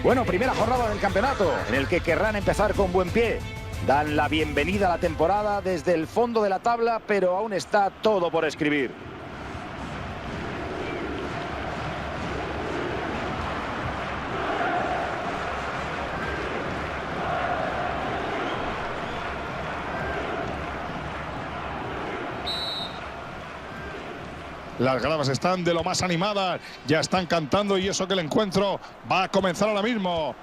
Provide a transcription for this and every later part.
Bueno, primera jornada del campeonato, en el que querrán empezar con buen pie. Dan la bienvenida a la temporada desde el fondo de la tabla, pero aún está todo por escribir. Las gradas están de lo más animadas, ya están cantando y eso que el encuentro va a comenzar ahora mismo.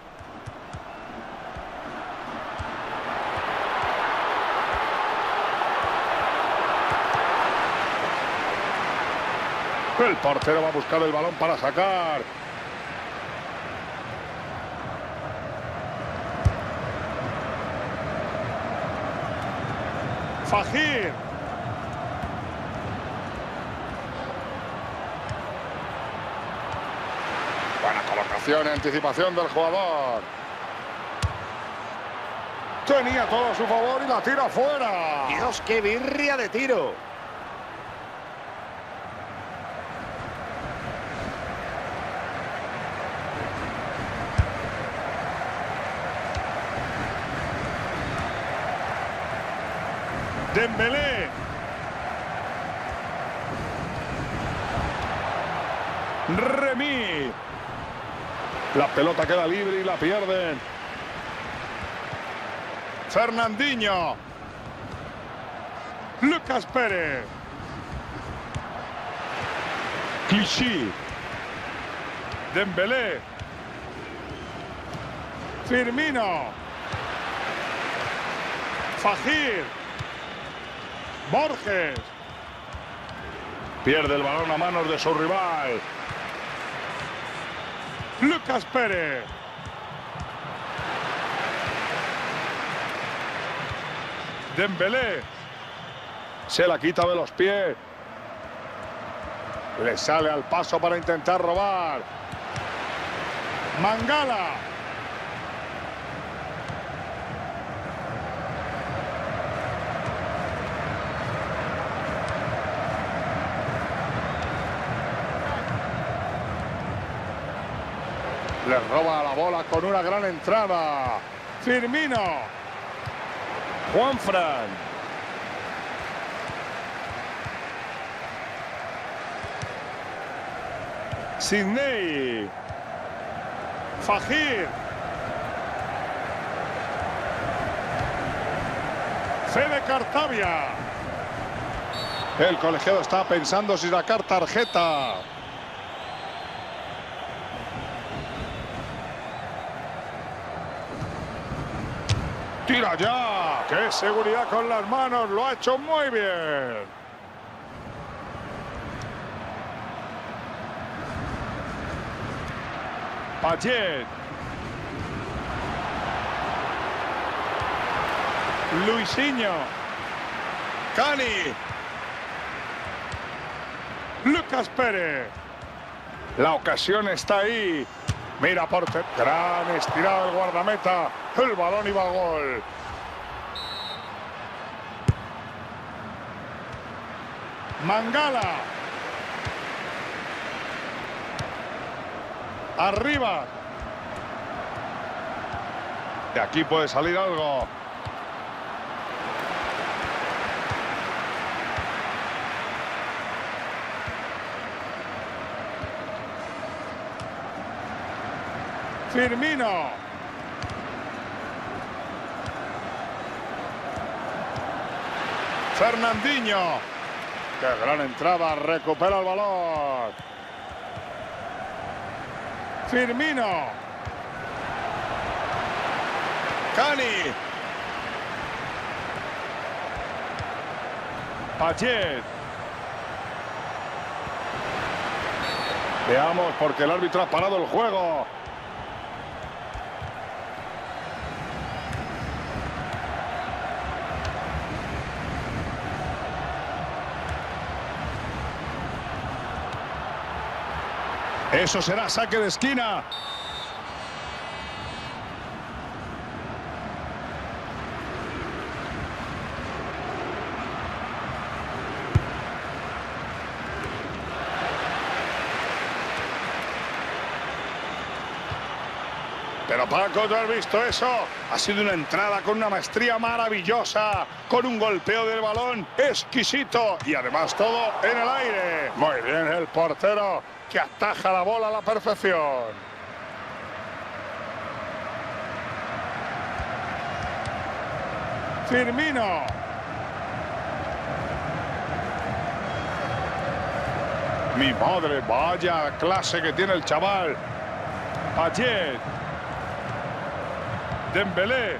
El portero va a buscar el balón para sacar. Fajir. Buena colocación y anticipación del jugador. Tenía todo a su favor y la tira fuera. Dios, qué birria de tiro. Dembélé. Remy. La pelota queda libre y la pierden. Fernandinho. Lucas Pérez. Clichy. Dembélé. Firmino. Fajir. Borges. Pierde el balón a manos de su rival. Lucas Pérez. Dembélé. Se la quita de los pies. Le sale al paso para intentar robar. Mangala. Le roba la bola con una gran entrada. Firmino. Juanfran. Sidney. Fajir. Fede Cartavia. El colegiado está pensando si sacar tarjeta. ¡Tira ya! ¡Qué seguridad con las manos! ¡Lo ha hecho muy bien! Payet. Luisinho. Cani. Lucas Pérez. La ocasión está ahí. Mira por gran estirada del guardameta. El balón iba al gol. Mangala. Arriba. De aquí puede salir algo. Firmino. Fernandinho. Qué gran entrada. Recupera el balón. Firmino. Cani. Payet. Veamos porque el árbitro ha parado el juego. Eso será saque de esquina. Pero Paco, ¿tú has visto eso? Ha sido una entrada con una maestría maravillosa, con un golpeo del balón exquisito y además todo en el aire. Muy bien el portero que ataja la bola a la perfección. Firmino. Mi madre, vaya clase que tiene el chaval. Payet. Dembélé.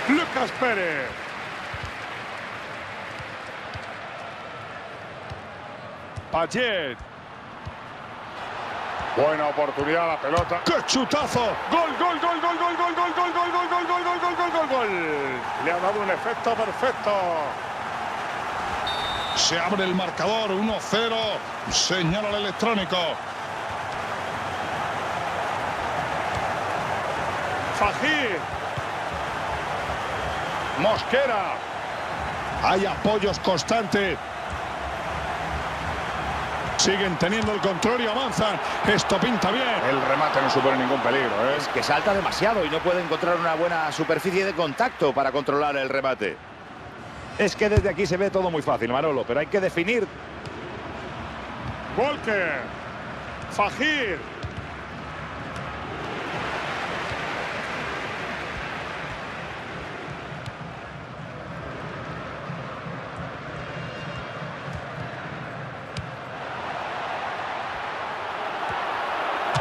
Lucas Pérez. Payet. Buena oportunidad la pelota. ¡Qué chutazo! ¡Gol, gol, gol, gol, gol, gol, gol, gol, gol, gol, gol, gol, gol, gol, gol, gol, gol! Le ha dado un efecto perfecto. Se abre el marcador, 1-0. Señala el electrónico. Fajir. Mosquera. Hay apoyos constantes. Siguen teniendo el control y avanzan. Esto pinta bien. El remate no supone ningún peligro, ¿eh? Es que salta demasiado y no puede encontrar una buena superficie de contacto para controlar el remate. Es que desde aquí se ve todo muy fácil, Manolo, pero hay que definir. Walker. Fajir.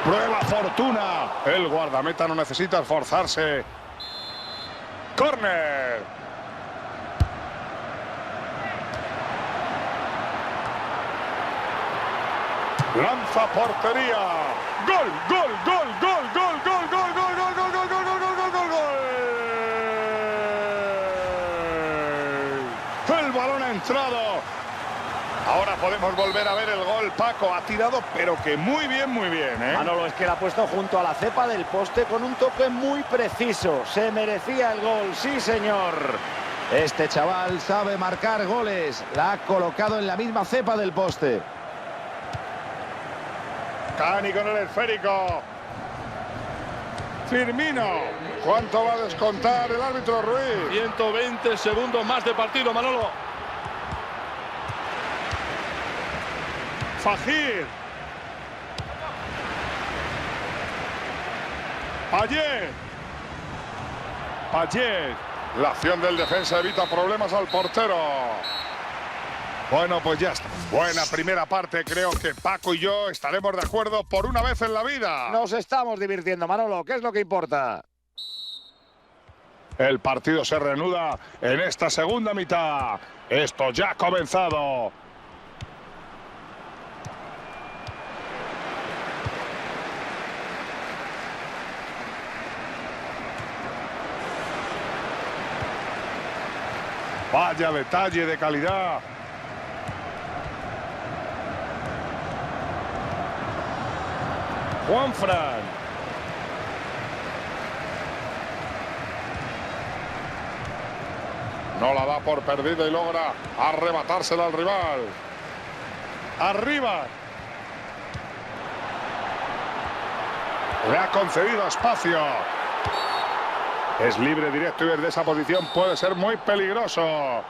Prueba fortuna. El guardameta no necesita esforzarse. Córner. Lanza portería. Gol, gol, gol, gol, gol, gol, gol, gol, gol, gol, gol, gol, gol, gol, gol, gol, gol. El balón ha entrado. Ahora podemos volver a ver el gol. Paco ha tirado, pero que muy bien, ¿eh? Manolo, es que la ha puesto junto a la cepa del poste con un toque muy preciso. Se merecía el gol, sí señor. Este chaval sabe marcar goles. La ha colocado en la misma cepa del poste. Cani con el esférico. Firmino. ¿Cuánto va a descontar el árbitro Ruiz? 120 segundos más de partido, Manolo. Fajir. Payet. Payet. La acción del defensa evita problemas al portero. Bueno, pues ya está. Buena primera parte. Creo que Paco y yo estaremos de acuerdo por una vez en la vida. Nos estamos divirtiendo, Manolo. ¿Qué es lo que importa? El partido se reanuda en esta segunda mitad. Esto ya ha comenzado. Vaya detalle de calidad. Juanfran. No la da por perdida y logra arrebatársela al rival. Arriba. Le ha concedido espacio. Es libre directo y desde esa posición puede ser muy peligroso.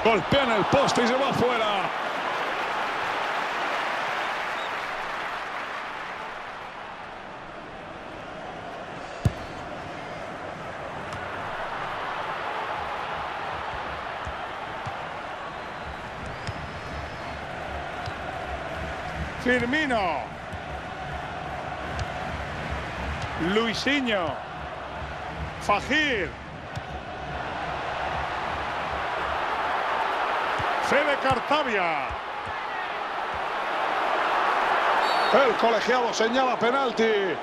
Golpea en el poste y se va afuera. Firmino. Luisinho. Fajir. Fede Cartavia. El colegiado señala penalti.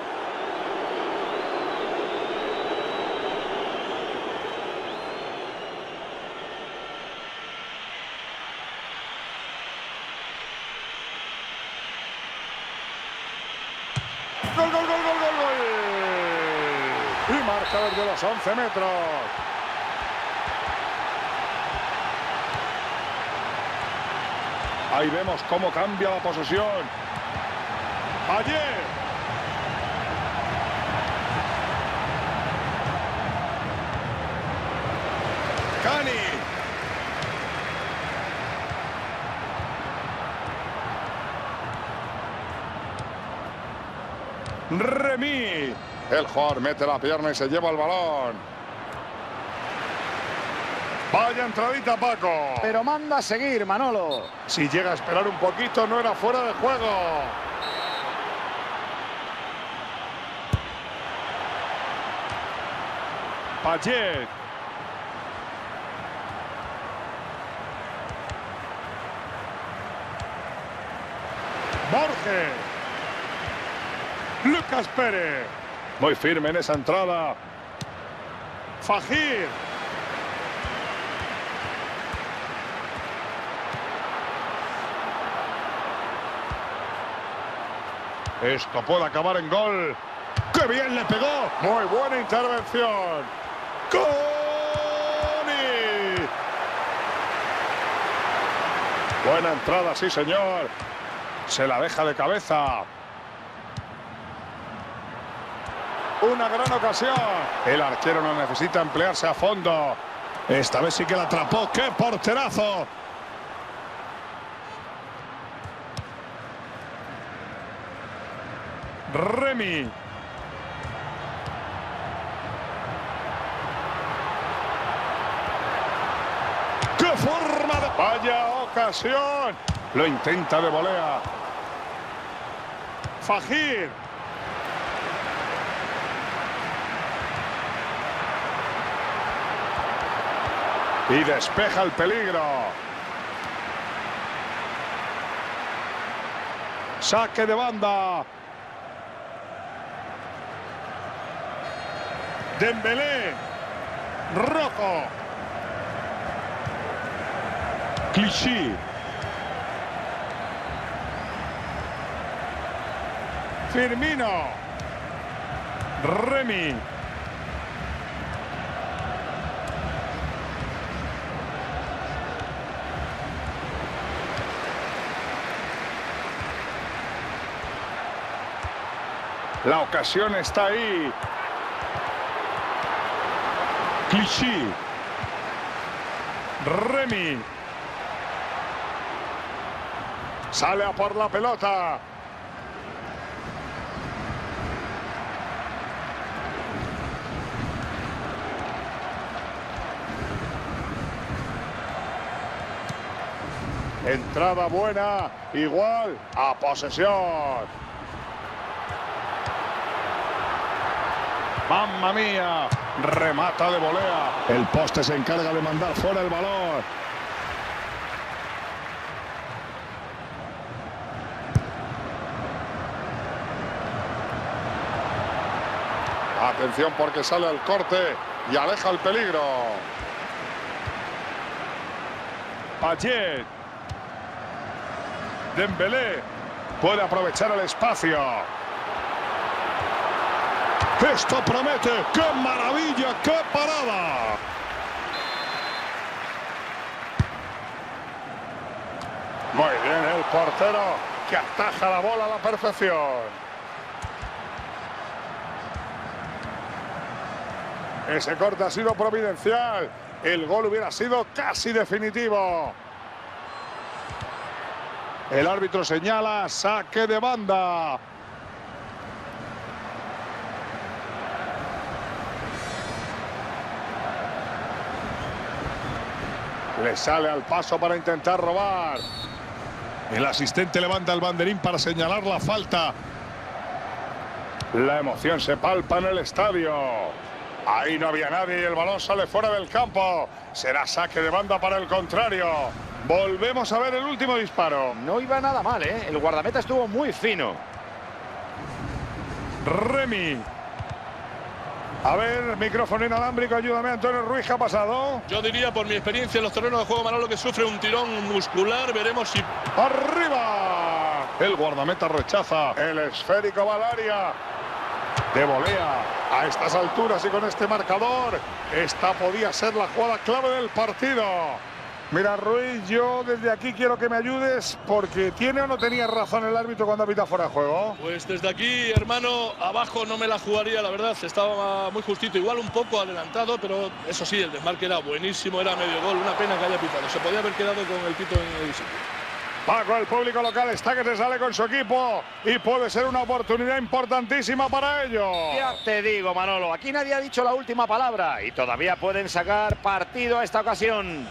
Gol, gol, gol, gol, gol, gol. Y marca desde los 11 metros. Ahí vemos cómo cambia la posesión. Ayer. Cani. Remy. El jugador mete la pierna y se lleva el balón. Vaya entradita, Paco. Pero manda a seguir, Manolo. Si llega a esperar un poquito, no era fuera de juego. Payet. Borges. Lucas Pérez. Muy firme en esa entrada. Fajir. Esto puede acabar en gol. ¡Qué bien le pegó! Muy buena intervención. ¡Coni! Buena entrada, sí, señor. Se la deja de cabeza. Una gran ocasión. El arquero no necesita emplearse a fondo. Esta vez sí que la atrapó. ¡Qué porterazo! Remy. ¡Qué forma de... Vaya ocasión! Lo intenta de volea. Fajir. Y despeja el peligro. Saque de banda. Dembélé. Rojo. Clichy. Firmino. Remy. La ocasión está ahí. Clichy. Remy. Sale a por la pelota. Entrada buena, igual a posesión. ¡Mamma mía! Remata de volea. El poste se encarga de mandar fuera el balón. Atención porque sale al corte y aleja el peligro. Payet. Dembélé puede aprovechar el espacio. Esto promete. ¡Qué maravilla! ¡Qué parada! Muy bien el portero que ataja la bola a la perfección. Ese corte ha sido providencial. El gol hubiera sido casi definitivo. El árbitro señala saque de banda. Le sale al paso para intentar robar. El asistente levanta el banderín para señalar la falta. La emoción se palpa en el estadio. Ahí no había nadie y el balón sale fuera del campo. Será saque de banda para el contrario. Volvemos a ver el último disparo. No iba nada mal, ¿eh? El guardameta estuvo muy fino. Remy. A ver, micrófono inalámbrico, ayúdame, Antonio Ruiz, ¿qué ha pasado? Yo diría, por mi experiencia en los terrenos de juego, Manolo, que sufre un tirón muscular. Veremos si... ¡Arriba! El guardameta rechaza. El esférico va al área. De volea. A estas alturas y con este marcador, esta podía ser la jugada clave del partido. Mira, Ruiz, yo desde aquí quiero que me ayudes porque ¿tiene o no tenía razón el árbitro cuando pita fuera de juego? Pues desde aquí, hermano, abajo no me la jugaría, la verdad. Estaba muy justito, igual un poco adelantado, pero eso sí, el desmarque era buenísimo, era medio gol. Una pena que haya pitado. Se podía haber quedado con el pito en el sitio. Paco, el público local está que se sale con su equipo y puede ser una oportunidad importantísima para ellos. Ya te digo, Manolo, aquí nadie ha dicho la última palabra y todavía pueden sacar partido a esta ocasión.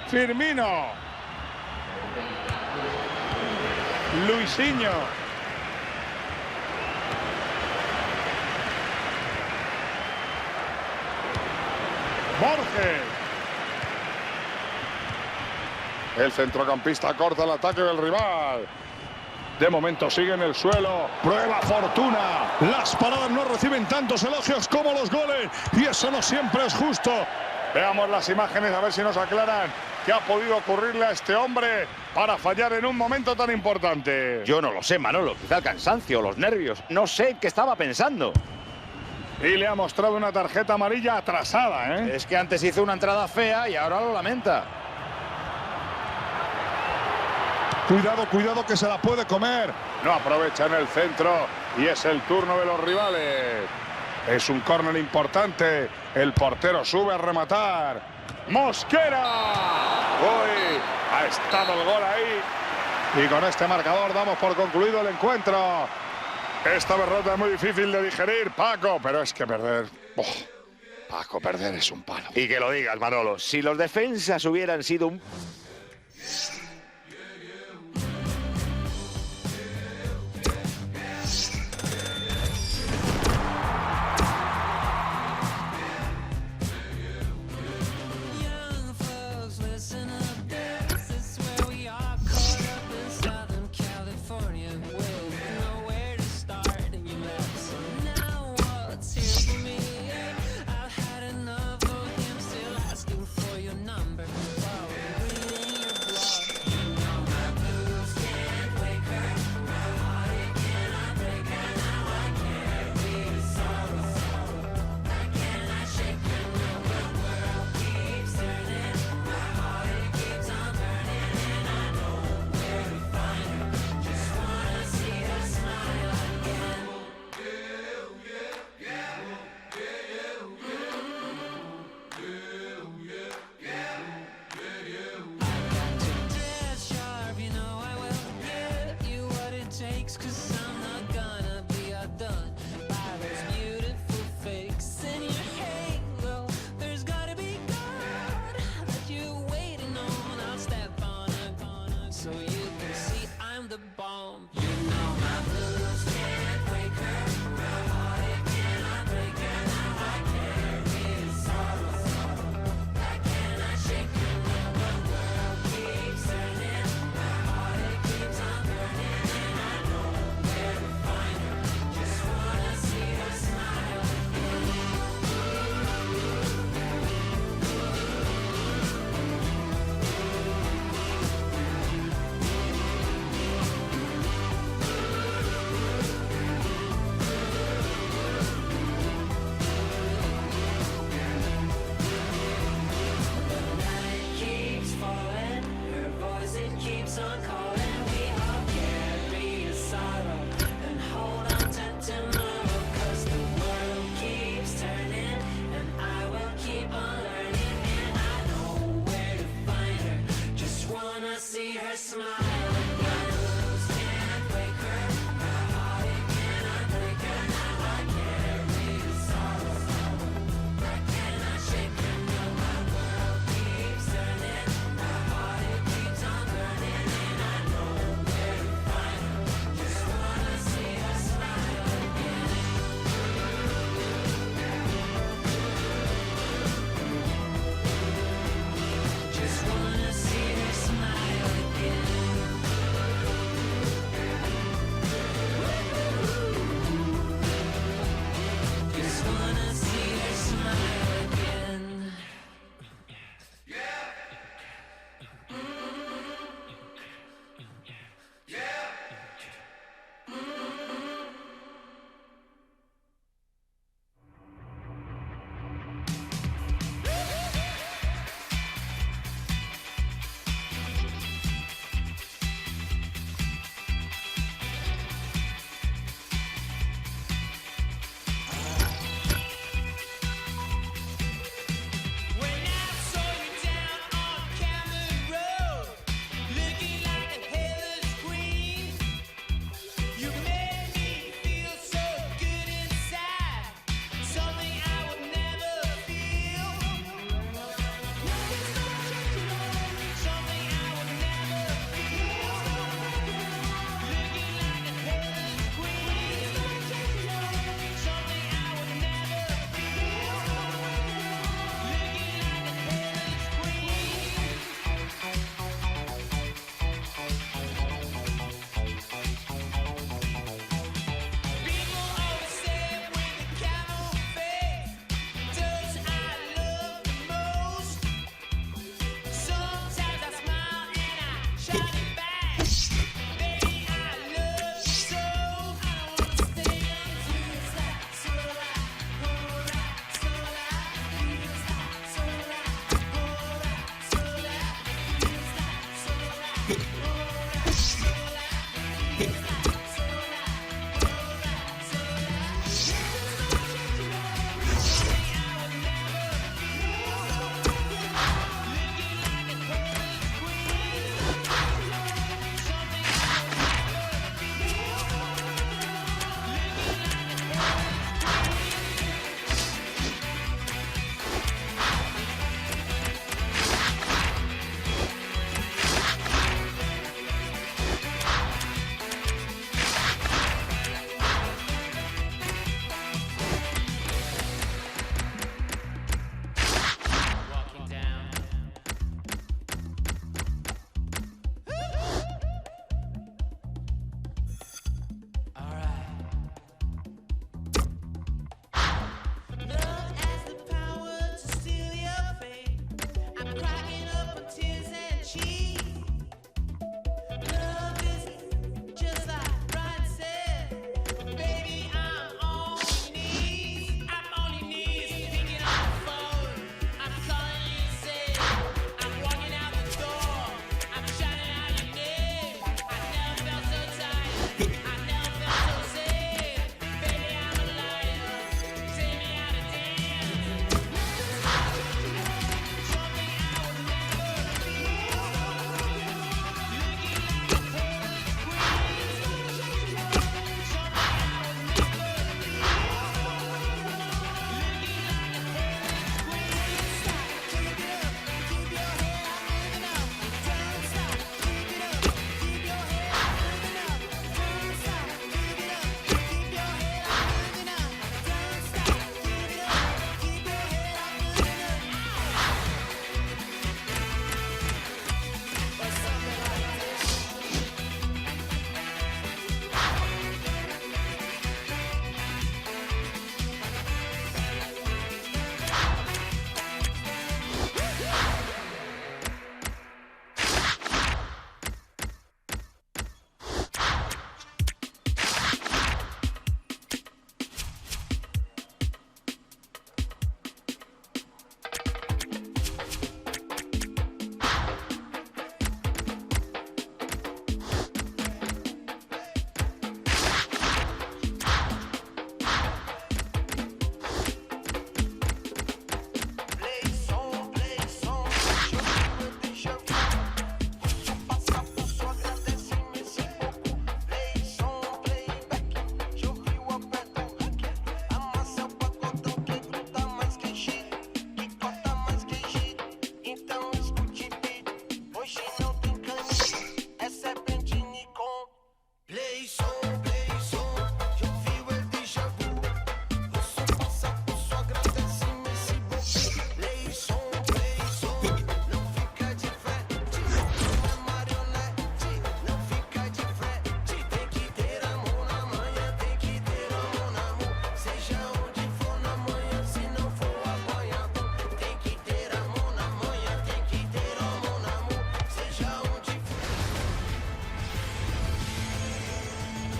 Firmino. Luisinho. Borges. El centrocampista corta el ataque del rival. De momento sigue en el suelo. Prueba fortuna. Las paradas no reciben tantos elogios como los goles. Y eso no siempre es justo. Veamos las imágenes a ver si nos aclaran qué ha podido ocurrirle a este hombre para fallar en un momento tan importante. Yo no lo sé, Manolo. Quizá el cansancio, los nervios. No sé en qué estaba pensando. Y le ha mostrado una tarjeta amarilla atrasada, ¿eh? Es que antes hizo una entrada fea y ahora lo lamenta. Cuidado, cuidado que se la puede comer. No aprovecha en el centro y es el turno de los rivales. Es un córner importante. El portero sube a rematar. ¡Mosquera! Uy, ha estado el gol ahí. Y con este marcador damos por concluido el encuentro. Esta derrota es muy difícil de digerir, Paco, pero es que perder... Paco, perder es un palo. Y que lo digas, Manolo. Si los defensas hubieran sido un...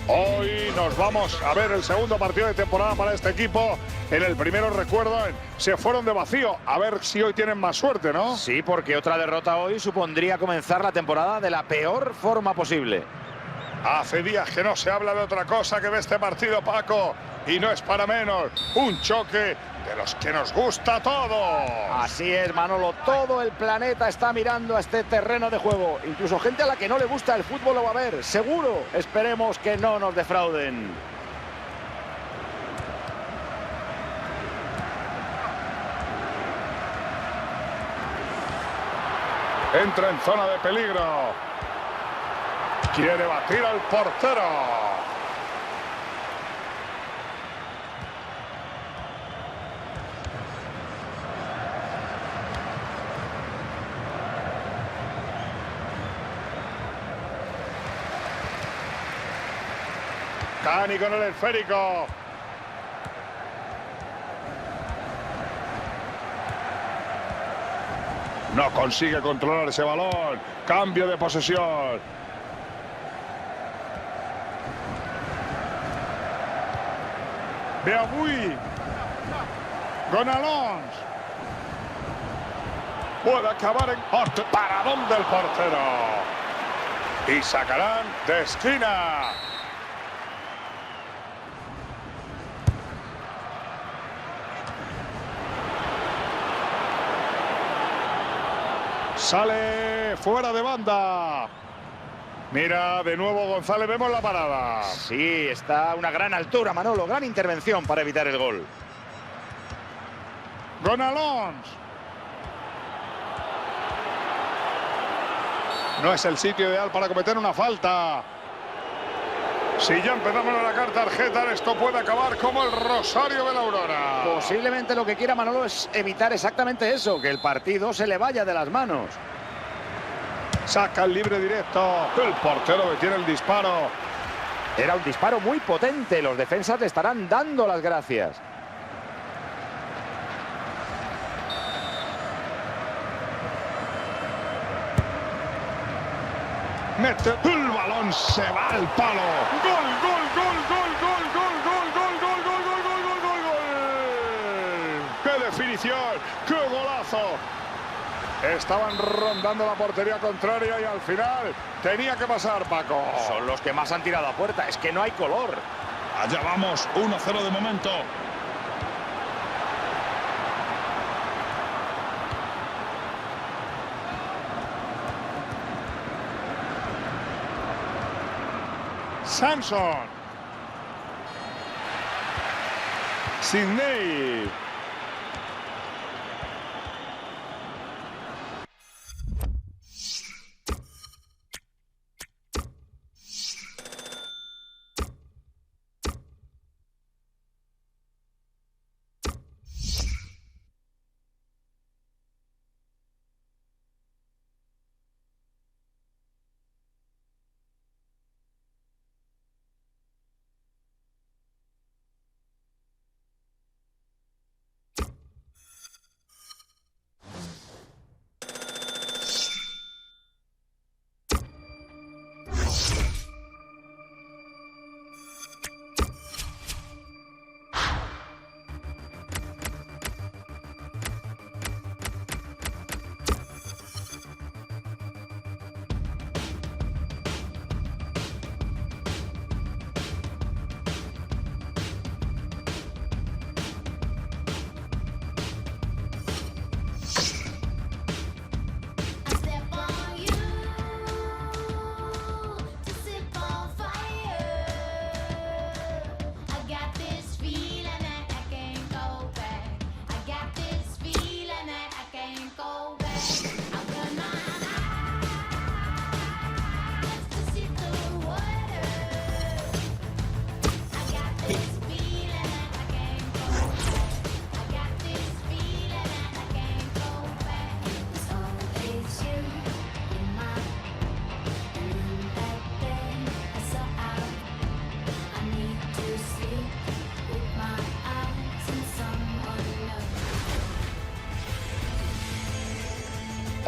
Hoy nos vamos a ver el segundo partido de temporada para este equipo. En el primero, recuerdan, se fueron de vacío. A ver si hoy tienen más suerte, ¿no? Sí, porque otra derrota hoy supondría comenzar la temporada de la peor forma posible. Hace días que no se habla de otra cosa que de este partido, Paco. Y no es para menos. Un choque de los que nos gusta todo. Así es, Manolo. Todo el planeta está mirando a este terreno de juego. Incluso gente a la que no le gusta el fútbol lo va a ver. Seguro. Esperemos que no nos defrauden. Entra en zona de peligro. Quiere batir al portero. Cani con el esférico. No consigue controlar ese balón. Cambio de posesión. Beabui. Gonalons. Puede acabar en paradón del portero. Y sacarán de esquina. Sale fuera de banda. Mira, de nuevo González, vemos la parada. Sí, está a una gran altura, Manolo. Gran intervención para evitar el gol. Gonalons. No es el sitio ideal para cometer una falta. Si ya empezamos a sacar tarjeta, esto puede acabar como el Rosario de la Aurora. Posiblemente lo que quiera Manolo es evitar exactamente eso, que el partido se le vaya de las manos. Saca el libre directo. El portero detiene el disparo. Era un disparo muy potente. Los defensas le estarán dando las gracias. Mete el balón, se va al palo. Gol, gol, gol, gol, gol, gol, gol, gol, gol, gol, gol, gol, gol, gol, gol. ¡Qué definición! ¡Qué golazo! Estaban rondando la portería contraria y al final tenía que pasar, Paco. Son los que más han tirado a puerta. Es que no hay color. Allá vamos, 1-0 de momento. Samson. Sidney.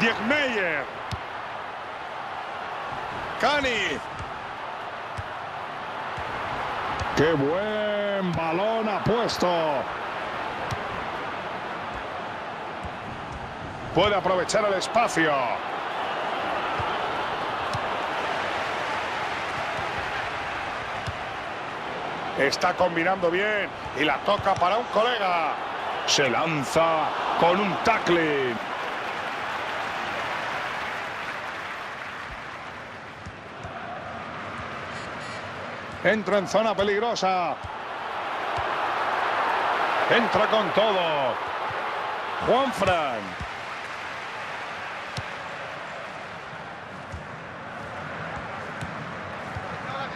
Diekmeyer. Cani. ¡Qué buen balón ha puesto! Puede aprovechar el espacio. Está combinando bien y la toca para un colega. Se lanza con un tackling. Entra en zona peligrosa. Entra con todo. Juanfran.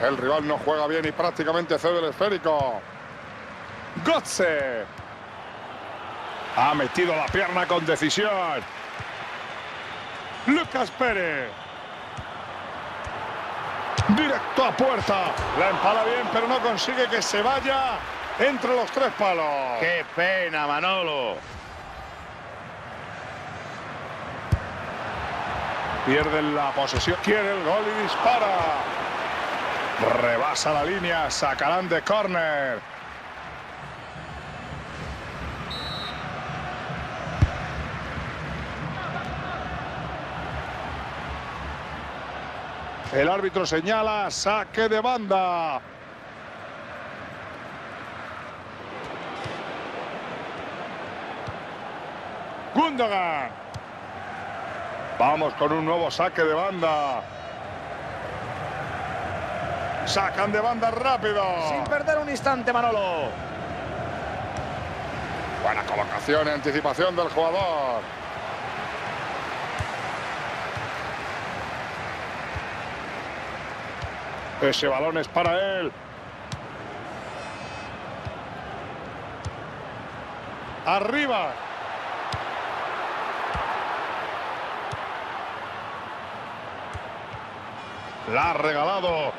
El rival no juega bien y prácticamente cede el esférico. Götze. Ha metido la pierna con decisión. Lucas Pérez. Directo a puerta. La empala bien, pero no consigue que se vaya entre los tres palos. ¡Qué pena, Manolo! Pierden la posesión. Quiere el gol y dispara. Rebasa la línea. Sacarán de córner. El árbitro señala saque de banda. Gundogan. Vamos con un nuevo saque de banda. Sacan de banda rápido. Sin perder un instante, Manolo. Buena colocación y anticipación del jugador. Ese balón es para él. Arriba. La ha regalado.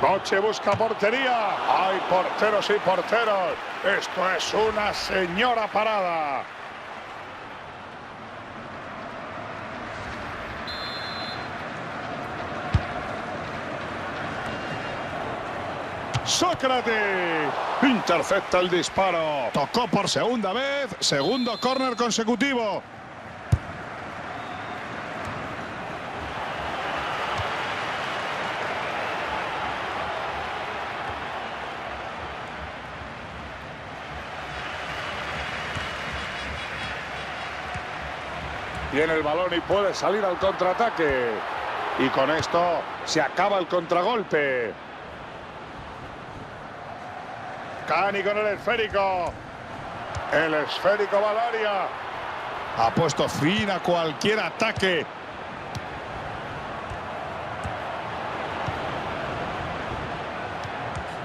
Noche busca portería. Hay porteros y porteros. Esto es una señora parada. Sócrates intercepta el disparo. Tocó por segunda vez. Segundo córner consecutivo. Viene el balón y puede salir al contraataque. Y con esto se acaba el contragolpe. Cani con el esférico. El esférico va al área. Ha puesto fin a cualquier ataque.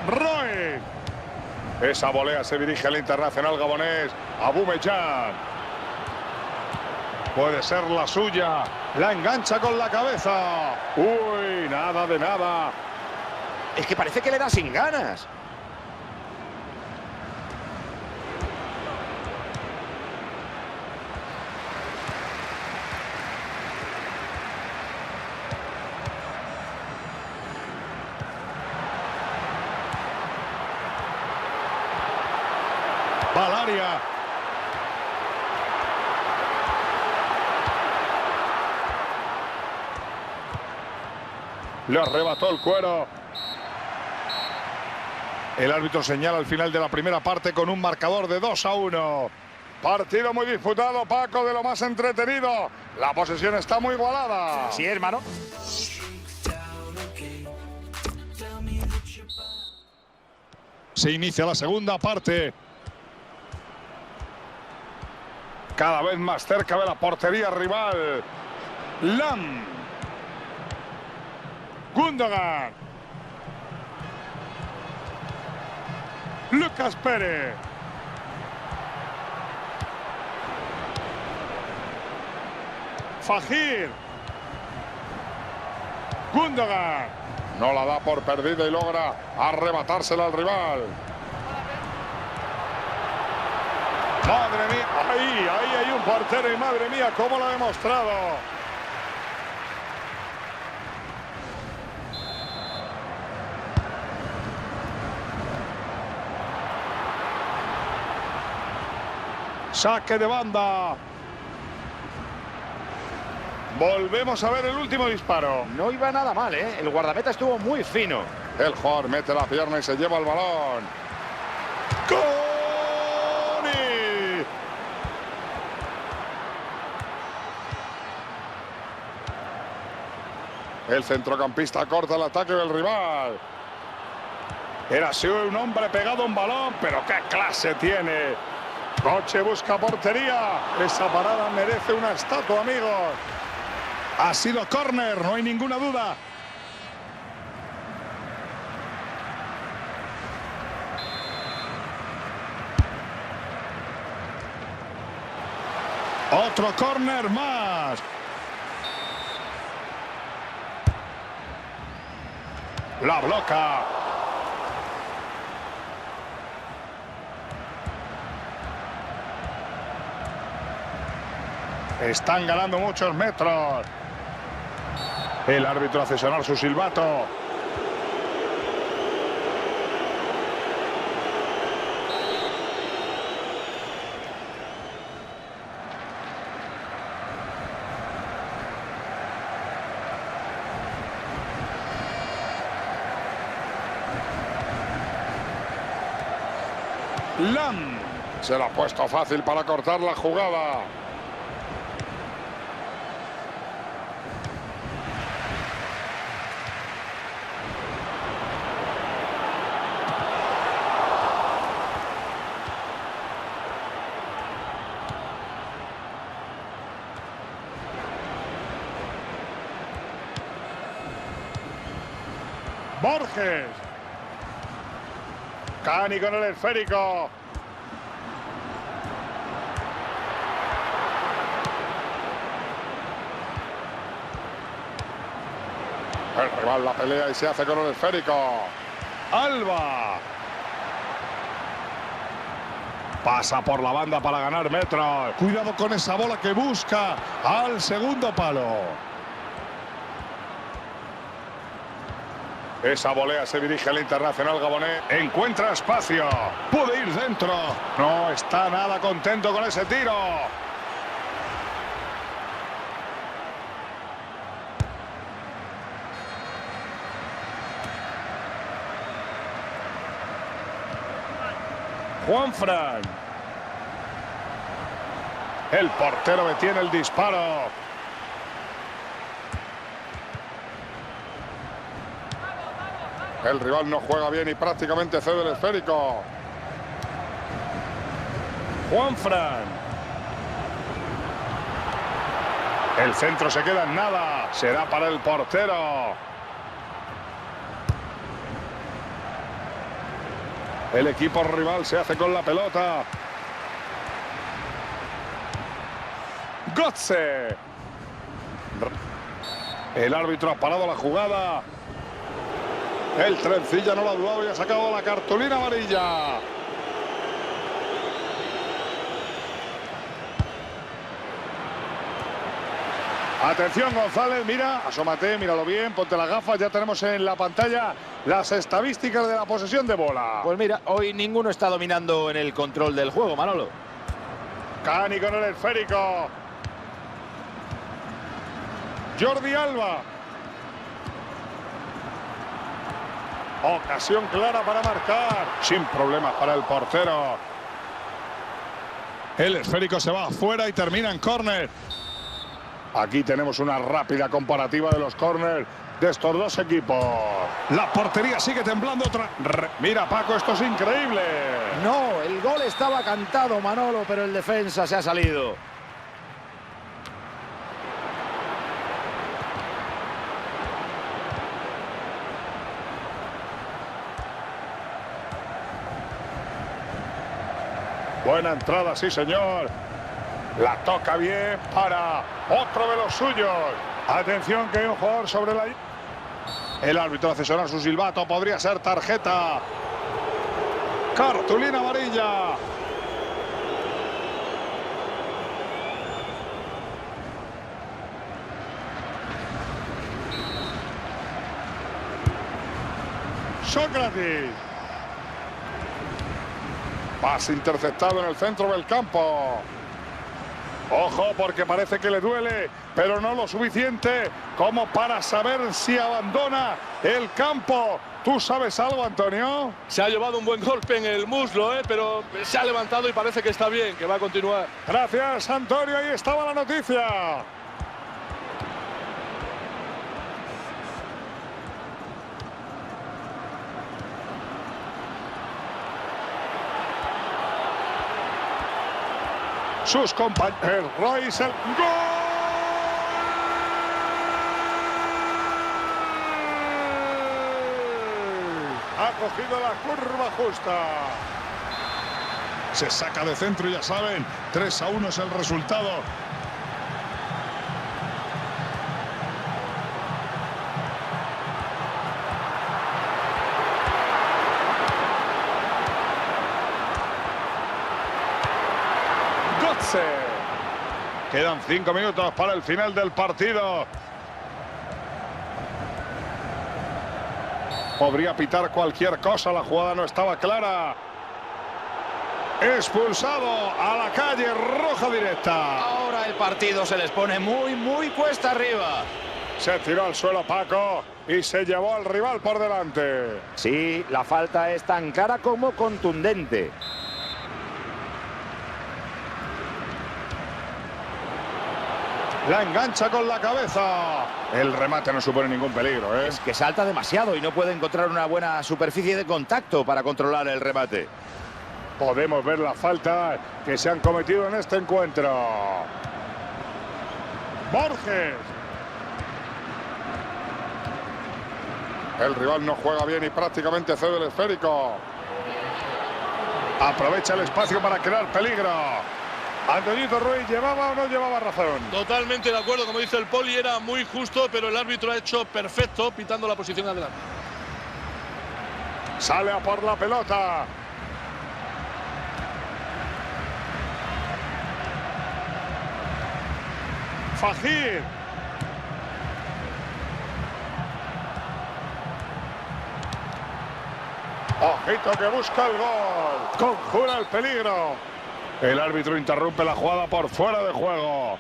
Roy. Esa volea se dirige al internacional gabonés. Aubameyang. Puede ser la suya. La engancha con la cabeza. Uy, nada de nada. Es que parece que le da sin ganas. Va al área. Le arrebató el cuero. El árbitro señala al final de la primera parte con un marcador de 2-1. Partido muy disputado, Paco, de lo más entretenido. La posesión está muy igualada. Sí, hermano. Se inicia la segunda parte. Cada vez más cerca de la portería rival. Lam. Gundogan. Lucas Pérez. Fajir. Gundogan. No la da por perdida y logra arrebatársela al rival. Madre mía, ahí hay un portero y madre mía, cómo lo ha demostrado. Saque de banda. Volvemos a ver el último disparo. No iba nada mal, ¿eh? El guardameta estuvo muy fino. El jugador mete la pierna y se lleva el balón. ¡Coni! El centrocampista corta el ataque del rival. Era así un hombre pegado a un balón, pero qué clase tiene. Coche busca portería. Esa parada merece una estatua, amigos. Ha sido córner, no hay ninguna duda. Otro córner más. La bloca. Están ganando muchos metros. El árbitro hace sonar su silbato. Lam se lo ha puesto fácil para cortar la jugada. Borges. Cani con el esférico. El rival la pelea y se hace con el esférico. Alba. Pasa por la banda para ganar metros. Cuidado con esa bola que busca al segundo palo. Esa volea se dirige al internacional gabonés. Encuentra espacio. Puede ir dentro. No está nada contento con ese tiro. Juanfran. El portero detiene el disparo. El rival no juega bien y prácticamente cede el esférico. Juanfran. El centro se queda en nada. Será para el portero. El equipo rival se hace con la pelota. Götze. El árbitro ha parado la jugada. El trencilla no lo ha dudado y ha sacado la cartulina amarilla. Atención, González, mira, asómate, míralo bien, ponte las gafas, ya tenemos en la pantalla las estadísticas de la posesión de bola. Pues mira, hoy ninguno está dominando en el control del juego, Manolo. Cani con el esférico. Jordi Alba. Ocasión clara para marcar. Sin problemas para el portero. El esférico se va afuera y termina en córner. Aquí tenemos una rápida comparativa de los córner de estos dos equipos. La portería sigue temblando. Mira, Paco, esto es increíble. No, el gol estaba cantado, Manolo, pero el defensa se ha salido. Buena entrada, sí, señor. La toca bien para otro de los suyos. Atención que hay un jugador sobre la... El árbitro hace sonar su silbato. Podría ser tarjeta. Cartulina amarilla. Sócrates. Pase interceptado en el centro del campo. Ojo, porque parece que le duele, pero no lo suficiente como para saber si abandona el campo. ¿Tú sabes algo, Antonio? Se ha llevado un buen golpe en el muslo, pero se ha levantado y parece que está bien, que va a continuar. Gracias, Antonio. Ahí estaba la noticia. Sus compañeros. Royce, el gol. Ha cogido la curva justa. Se saca de centro, ya saben. 3-1 es el resultado. Quedan 5 minutos para el final del partido. Podría pitar cualquier cosa, la jugada no estaba clara. Expulsado a la calle, roja directa. Ahora el partido se les pone muy cuesta arriba. Se tiró al suelo Paco y se llevó al rival por delante. Sí, la falta es tan clara como contundente. La engancha con la cabeza. El remate no supone ningún peligro, Es que salta demasiado y no puede encontrar una buena superficie de contacto para controlar el remate. Podemos ver la falta que se han cometido en este encuentro. Borges. El rival no juega bien y prácticamente cede el esférico. Aprovecha el espacio para crear peligro. Antoñito Ruiz, ¿llevaba o no llevaba razón? Totalmente de acuerdo, como dice el Poli, era muy justo, pero el árbitro ha hecho perfecto pitando la posición adelante. Sale a por la pelota. Fajir. Ojito que busca el gol. Conjura el peligro. El árbitro interrumpe la jugada por fuera de juego.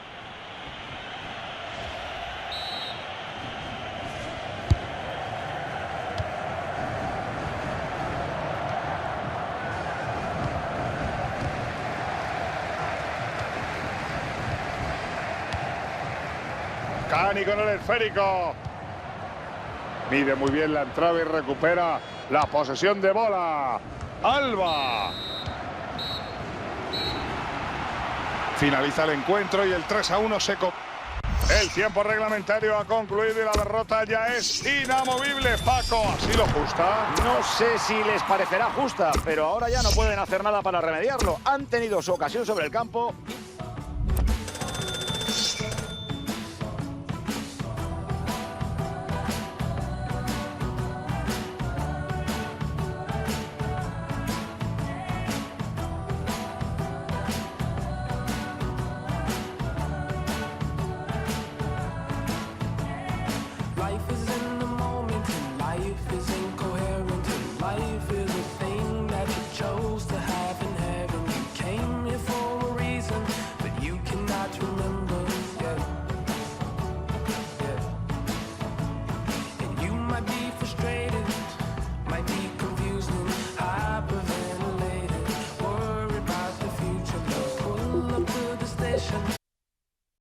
Cani con el esférico. Mide muy bien la entrada y recupera la posesión de bola. Alba. Finaliza el encuentro y el 3-1 seco. El tiempo reglamentario ha concluido y la derrota ya es inamovible. Paco, ¿así lo justa? No sé si les parecerá justa, pero ahora ya no pueden hacer nada para remediarlo. Han tenido su ocasión sobre el campo